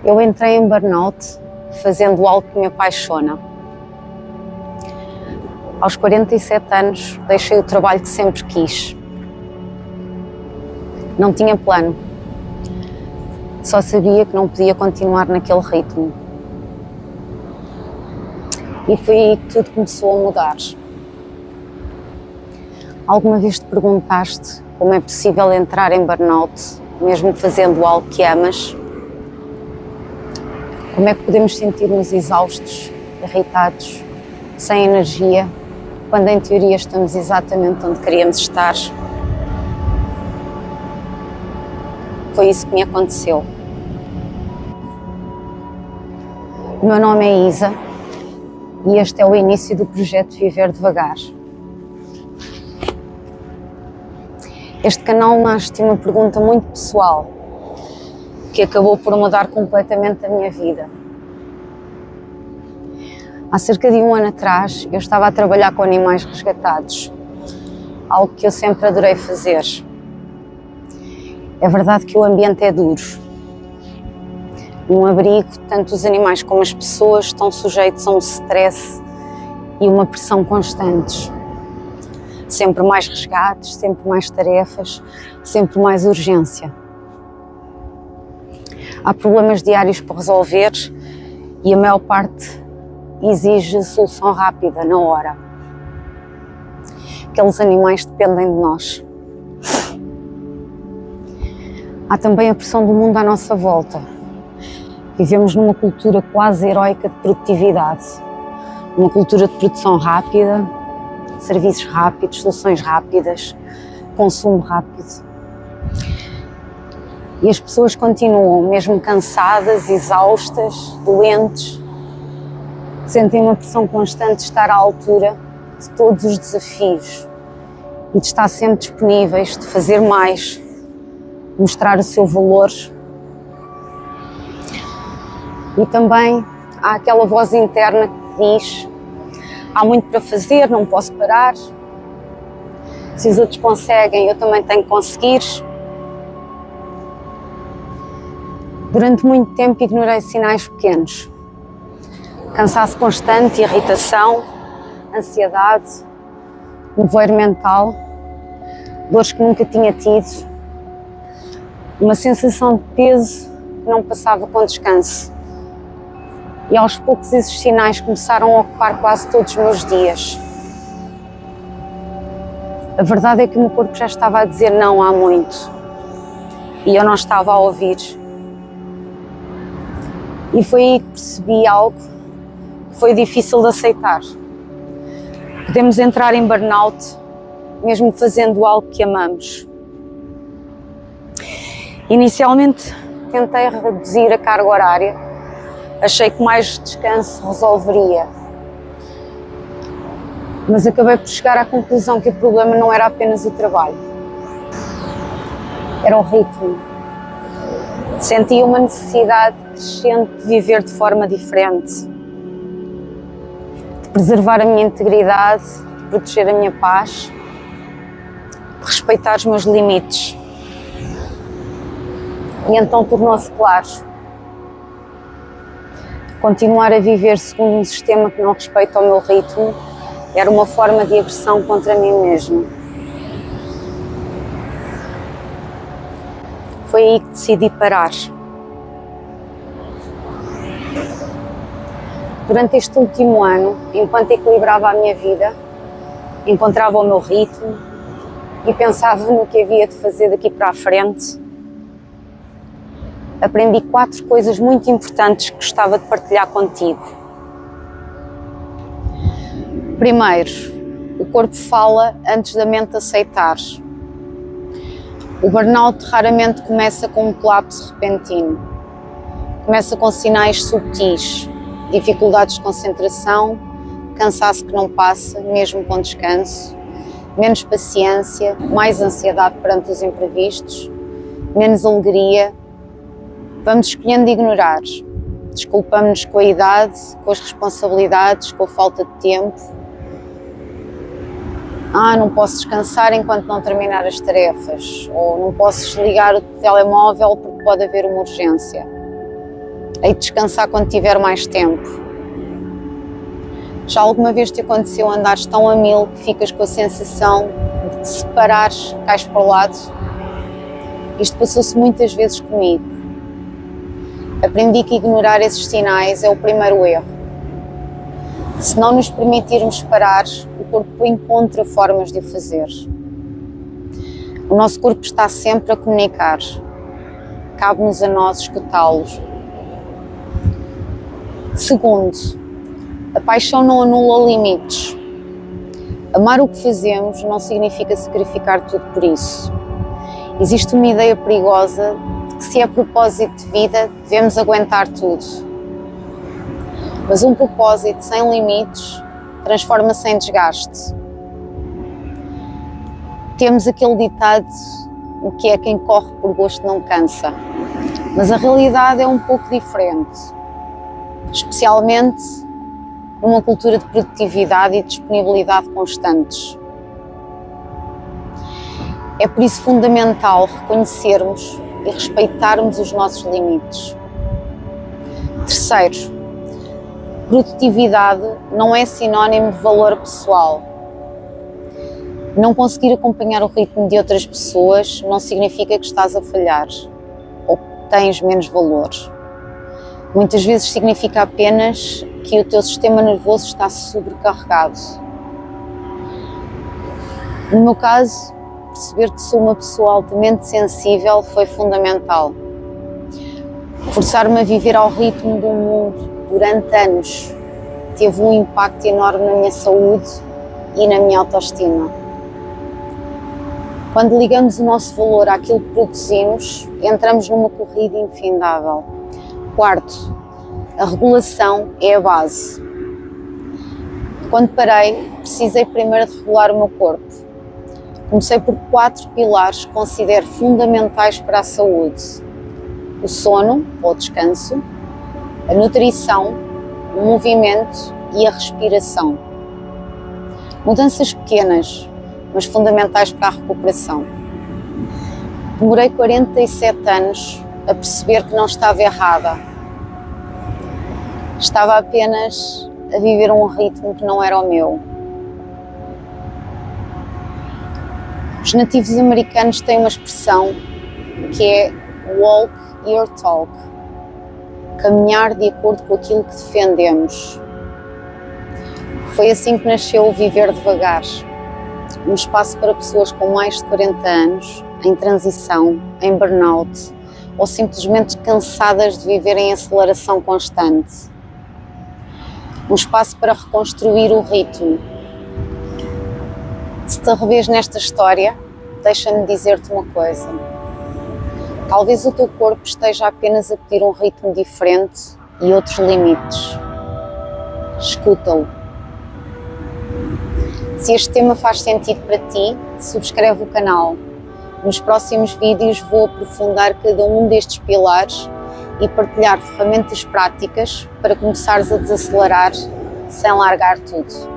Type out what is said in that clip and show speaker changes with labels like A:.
A: Eu entrei em burnout fazendo algo que me apaixona. Aos 47 anos deixei o trabalho que sempre quis. Não tinha plano. Só sabia que não podia continuar naquele ritmo. E foi aí que tudo começou a mudar. Alguma vez te perguntaste como é possível entrar em burnout, mesmo fazendo algo que amas? Como é que podemos sentir-nos exaustos, irritados, sem energia, quando em teoria estamos exatamente onde queríamos estar? Foi isso que me aconteceu. O meu nome é Isa e este é o início do projeto Viver Devagar. Este canal nasce de uma pergunta muito pessoal que acabou por mudar completamente a minha vida. Há cerca de 1 ano atrás eu estava a trabalhar com animais resgatados, algo que eu sempre adorei fazer. É verdade que o ambiente é duro. Num abrigo, tanto os animais como as pessoas estão sujeitos a um stress e uma pressão constantes. Sempre mais resgates, sempre mais tarefas, sempre mais urgência. Há problemas diários para resolver e a maior parte exige solução rápida, na hora. Aqueles animais dependem de nós. Há também a pressão do mundo à nossa volta. Vivemos numa cultura quase heroica de produtividade. Uma cultura de produção rápida, serviços rápidos, soluções rápidas, consumo rápido. E as pessoas continuam, mesmo cansadas, exaustas, doentes, sentem uma pressão constante de estar à altura de todos os desafios e de estar sempre disponíveis, de fazer mais, mostrar o seu valor. E também há aquela voz interna que diz: há muito para fazer, não posso parar. Se os outros conseguem, eu também tenho que conseguir. Durante muito tempo ignorei sinais pequenos. Cansaço constante, irritação, ansiedade, nevoeiro mental, dores que nunca tinha tido, uma sensação de peso que não passava com descanso. E aos poucos esses sinais começaram a ocupar quase todos os meus dias. A verdade é que o meu corpo já estava a dizer não há muito e eu não estava a ouvir. E foi aí que percebi algo que foi difícil de aceitar. Podemos entrar em burnout mesmo fazendo algo que amamos. Inicialmente tentei reduzir a carga horária. Achei que mais descanso resolveria. Mas acabei por chegar à conclusão que o problema não era apenas o trabalho. Era o ritmo. Sentia uma necessidade crescente de viver de forma diferente. De preservar a minha integridade, de proteger a minha paz, de respeitar os meus limites. E então tornou-se claro. Continuar a viver segundo um sistema que não respeita o meu ritmo era uma forma de agressão contra mim mesma. Foi aí que decidi parar. Durante este último ano, enquanto equilibrava a minha vida, encontrava o meu ritmo e pensava no que havia de fazer daqui para a frente, aprendi 4 coisas muito importantes que gostava de partilhar contigo. Primeiro, o corpo fala antes da mente aceitar. O burnout raramente começa com um colapso repentino. Começa com sinais subtis, dificuldades de concentração, cansaço que não passa, mesmo com descanso, menos paciência, mais ansiedade perante os imprevistos, menos alegria. Vamos escolhendo ignorar. Desculpamos-nos com a idade, com as responsabilidades, com a falta de tempo. Não posso descansar enquanto não terminar as tarefas. Ou não posso desligar o telemóvel porque pode haver uma urgência. Hei de descansar quando tiver mais tempo. Já alguma vez te aconteceu andares tão a mil que ficas com a sensação de te separares, cais para o lado? Isto passou-se muitas vezes comigo. Aprendi que ignorar esses sinais é o primeiro erro. Se não nos permitirmos parar, o corpo encontra formas de o fazer. O nosso corpo está sempre a comunicar. Cabe-nos a nós escutá-los. Segundo, a paixão não anula limites. Amar o que fazemos não significa sacrificar tudo por isso. Existe uma ideia perigosa de que, se é propósito de vida, devemos aguentar tudo. Mas um propósito sem limites transforma-se em desgaste. Temos aquele ditado que é: quem corre por gosto não cansa. Mas a realidade é um pouco diferente, especialmente numa cultura de produtividade e disponibilidade constantes. É por isso fundamental reconhecermos e respeitarmos os nossos limites. Terceiro, produtividade não é sinónimo de valor pessoal. Não conseguir acompanhar o ritmo de outras pessoas não significa que estás a falhar ou que tens menos valor. Muitas vezes significa apenas que o teu sistema nervoso está sobrecarregado. No meu caso, perceber que sou uma pessoa altamente sensível foi fundamental. Forçar-me a viver ao ritmo do mundo durante anos teve um impacto enorme na minha saúde e na minha autoestima. Quando ligamos o nosso valor àquilo que produzimos, entramos numa corrida infindável. Quarto, a regulação é a base. Quando parei, precisei primeiro de regular o meu corpo. Comecei por 4 pilares que considero fundamentais para a saúde: o sono, ou descanso, a nutrição, o movimento e a respiração. Mudanças pequenas, mas fundamentais para a recuperação. Demorei 47 anos a perceber que não estava errada. Estava apenas a viver um ritmo que não era o meu. Os nativos americanos têm uma expressão que é walk your talk, caminhar de acordo com aquilo que defendemos. Foi assim que nasceu o Viver Devagar, um espaço para pessoas com mais de 40 anos, em transição, em burnout, ou simplesmente cansadas de viver em aceleração constante. Um espaço para reconstruir o ritmo. Se te revês nesta história, deixa-me dizer-te uma coisa. Talvez o teu corpo esteja apenas a pedir um ritmo diferente e outros limites. Escuta-o. Se este tema faz sentido para ti, subscreve o canal. Nos próximos vídeos vou aprofundar cada um destes pilares e partilhar ferramentas práticas para começares a desacelerar sem largar tudo.